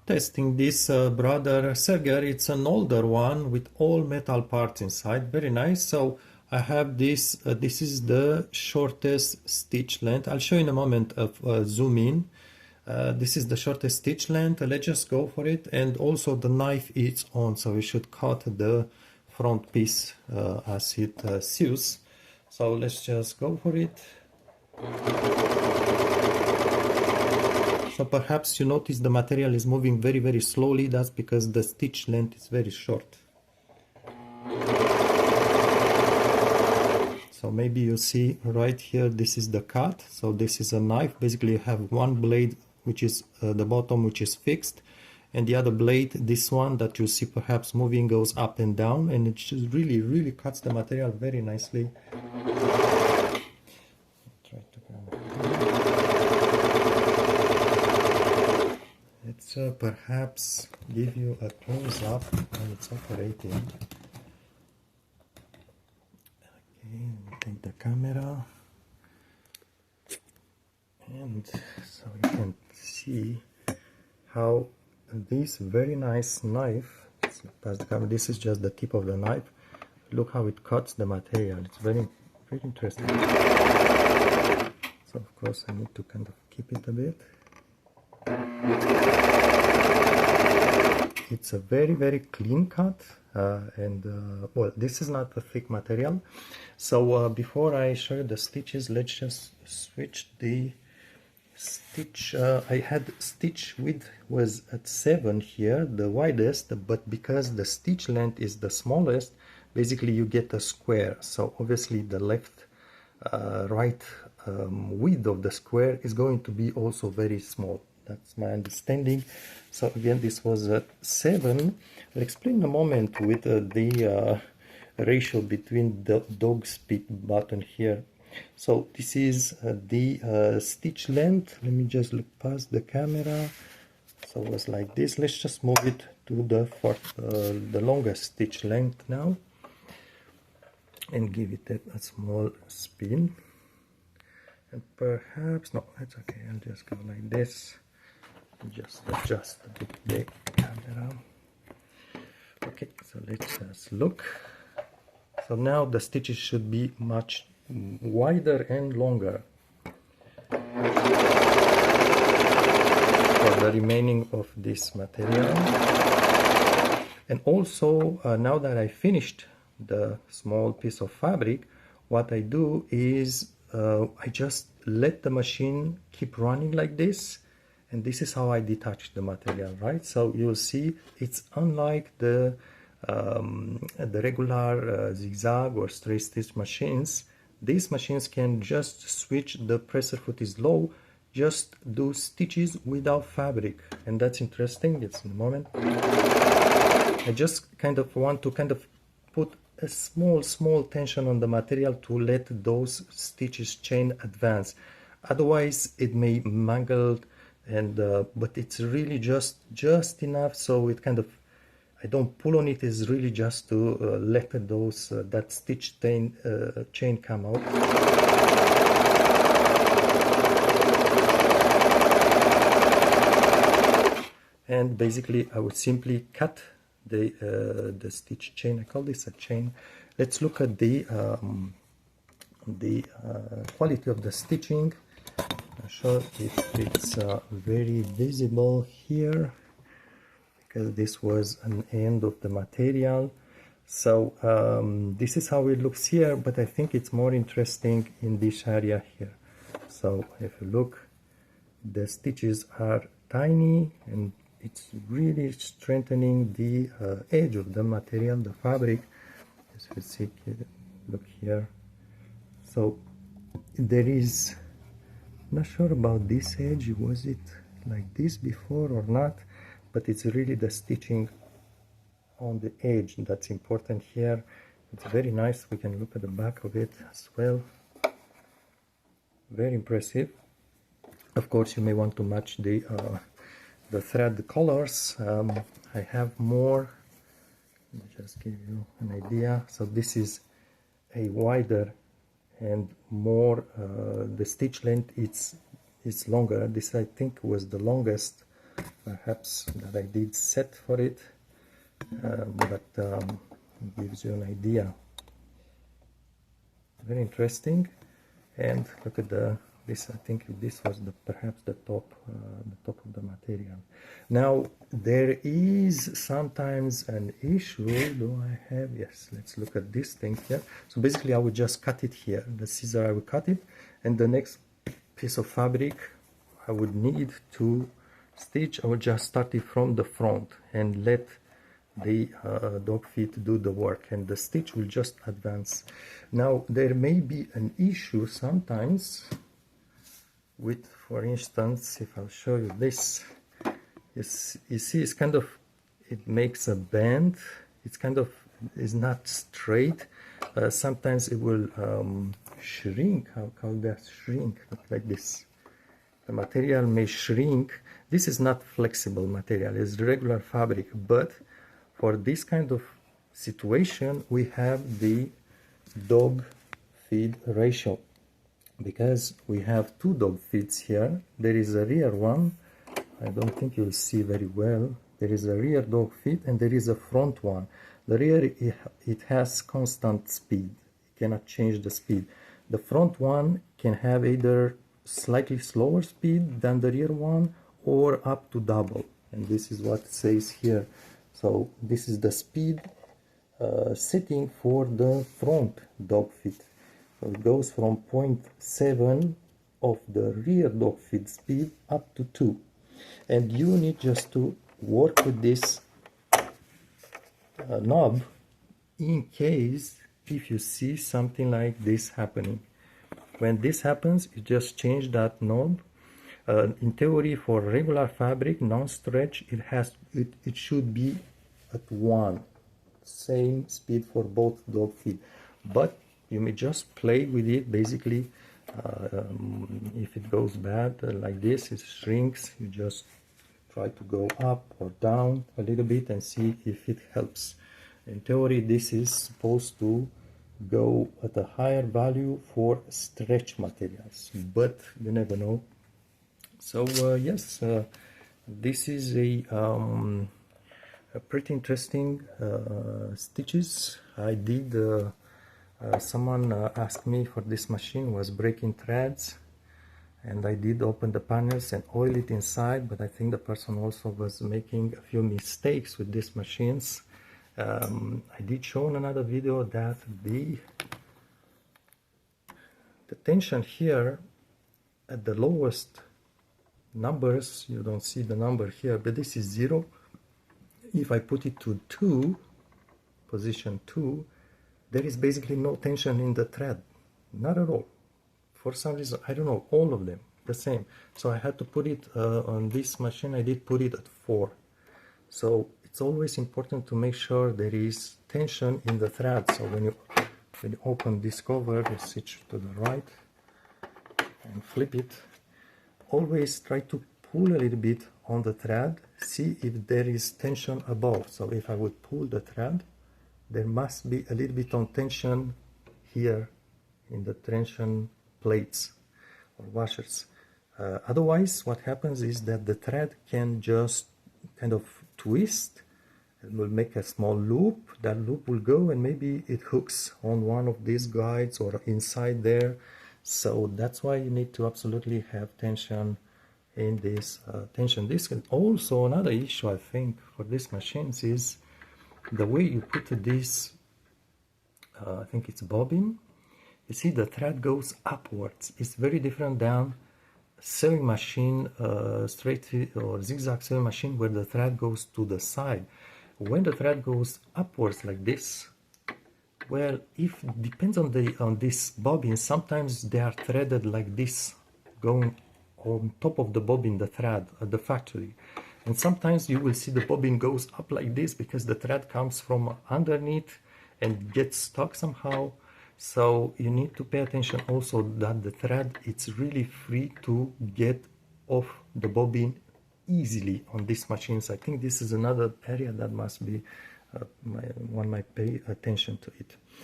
testing this brother Serger. It's an older one with all metal parts inside, very nice. So I have this, this is the shortest stitch length. I'll show you in a moment of zoom in. This is the shortest stitch length. Let's just go for it. And also the knife is on, so we should cut the front piece as it sews. So let's just go for it. So perhaps you notice the material is moving very, very slowly. That's because the stitch length is very short. So maybe you see right here, this is the cut. So this is a knife. Basically you have one blade, which is the bottom, which is fixed. And the other blade, this one that you see perhaps moving, goes up and down. And it just really, really cuts the material very nicely. Try to Let's perhaps give you a close-up when it's operating. Okay, take the camera, and so you can see how this very nice knife, past the camera, this is just the tip of the knife. Look how it cuts the material. It's very, very interesting. So of course I need to kind of keep it a bit. It's a very, very clean cut, well, this is not a thick material. So before I show you the stitches, let's just switch the stitch. I had stitch width was at 7 here, the widest, but because the stitch length is the smallest, basically you get a square. So obviously the left right width of the square is going to be also very small. That's my understanding. So again, this was at 7. I'll explain in a moment with the ratio between the dog's feet button here. So this is the stitch length. Let me just look past the camera. So it was like this. Let's just move it to the longest stitch length now, and give it a small spin. And perhaps, no, that's okay. I'll just go like this. Just adjust a bit the camera. Okay, so let's just look. So now the stitches should be much wider and longer for the remaining of this material. And also now that I finished the small piece of fabric, what I do is I just let the machine keep running like this. And this is how I detach the material, right? So you'll see it's unlike the regular zigzag or straight stitch machines. These machines can just switch, the presser foot is low, just do stitches without fabric. And that's interesting. It's in a moment. I just kind of want to kind of put a small tension on the material to let those stitches chain advance. Otherwise it may mangle. And but it's really just enough, so it kind of, I don't pull on it, is really just to let those that stitch chain come out. And basically I would simply cut the stitch chain. I call this a chain. Let's look at the quality of the stitching. I'm sure if it's very visible here, because this was an end of the material. So this is how it looks here, but I think it's more interesting in this area here. So if you look, the stitches are tiny, and it's really strengthening the edge of the material, the fabric. As you see, look here. So there is, not sure about this edge, was it like this before or not, but it's really the stitching on the edge that's important here. It's very nice. We can look at the back of it as well. Very impressive. Of course you may want to match the thread colors. I have more. Let me just give you an idea. So this is a wider and more, the stitch length it's longer. This I think was the longest perhaps that I did set for it, but gives you an idea. Very interesting. And look at this. I think this was perhaps the top of the material. Now there is sometimes an issue. Do I have? Yes. Let's look at this thing here. So basically, I would just cut it here. The scissor, I would cut it, and the next piece of fabric I would need to stitch. I would just start it from the front and let the dog feet do the work, and the stitch will just advance. Now there may be an issue sometimes with, for instance, if I'll show you this, you see it's kind of, it makes a bend, it's kind of is not straight. Sometimes it will shrink. How that shrink? Like this. The material may shrink. This is not flexible material, it's regular fabric, but for this kind of situation, we have the dog feed ratio, because we have two dog feeds here. There is a rear one. I don't think you'll see very well. There is a rear dog feed and there is a front one. The rear, it has constant speed. You cannot change the speed. The front one can have either slightly slower speed than the rear one or up to double. And this is what it says here. So this is the speed setting for the front dog feed. So it goes from 0.7 of the rear dog feed speed up to 2. And you need just to work with this knob in case if you see something like this happening. When this happens, you just change that knob. In theory, for regular fabric, non-stretch, it should be at 1, same speed for both dog feet. But you may just play with it. Basically, if it goes bad like this, it shrinks. You just try to go up or down a little bit and see if it helps. In theory, this is supposed to go at a higher value for stretch materials, but you never know. So yes, this is a pretty interesting stitches. I did someone asked me for this machine was breaking threads, and I did open the panels and oil it inside, but I think the person also was making a few mistakes with these machines. I did show in another video that the tension here at the lowest numbers, you don't see the number here, but this is 0. If I put it to 2, position 2, there is basically no tension in the thread, not at all. For some reason, I don't know, all of them the same. So I had to put it on this machine. I did put it at 4. So it's always important to make sure there is tension in the thread. So when you open this cover, you switch to the right and flip it. Always try to pull a little bit on the thread, see if there is tension above. So if I would pull the thread, there must be a little bit of tension here in the tension plates or washers. Otherwise, what happens is that the thread can just kind of twist. It will make a small loop. That loop will go and maybe it hooks on one of these guides or inside there. So that's why you need to absolutely have tension in this tension disc. And also another issue I think for these machines is the way you put this, I think it's bobbin. You see the thread goes upwards. It's very different than sewing machine, straight or zigzag sewing machine where the thread goes to the side. When the thread goes upwards like this, well, if depends on this bobbin, sometimes they are threaded like this, going on top of the bobbin, the thread at the factory. And sometimes you will see the bobbin goes up like this because the thread comes from underneath and gets stuck somehow. So you need to pay attention also that the thread, it's really free to get off the bobbin easily on these machines. I think this is another area that must be one might pay attention to it.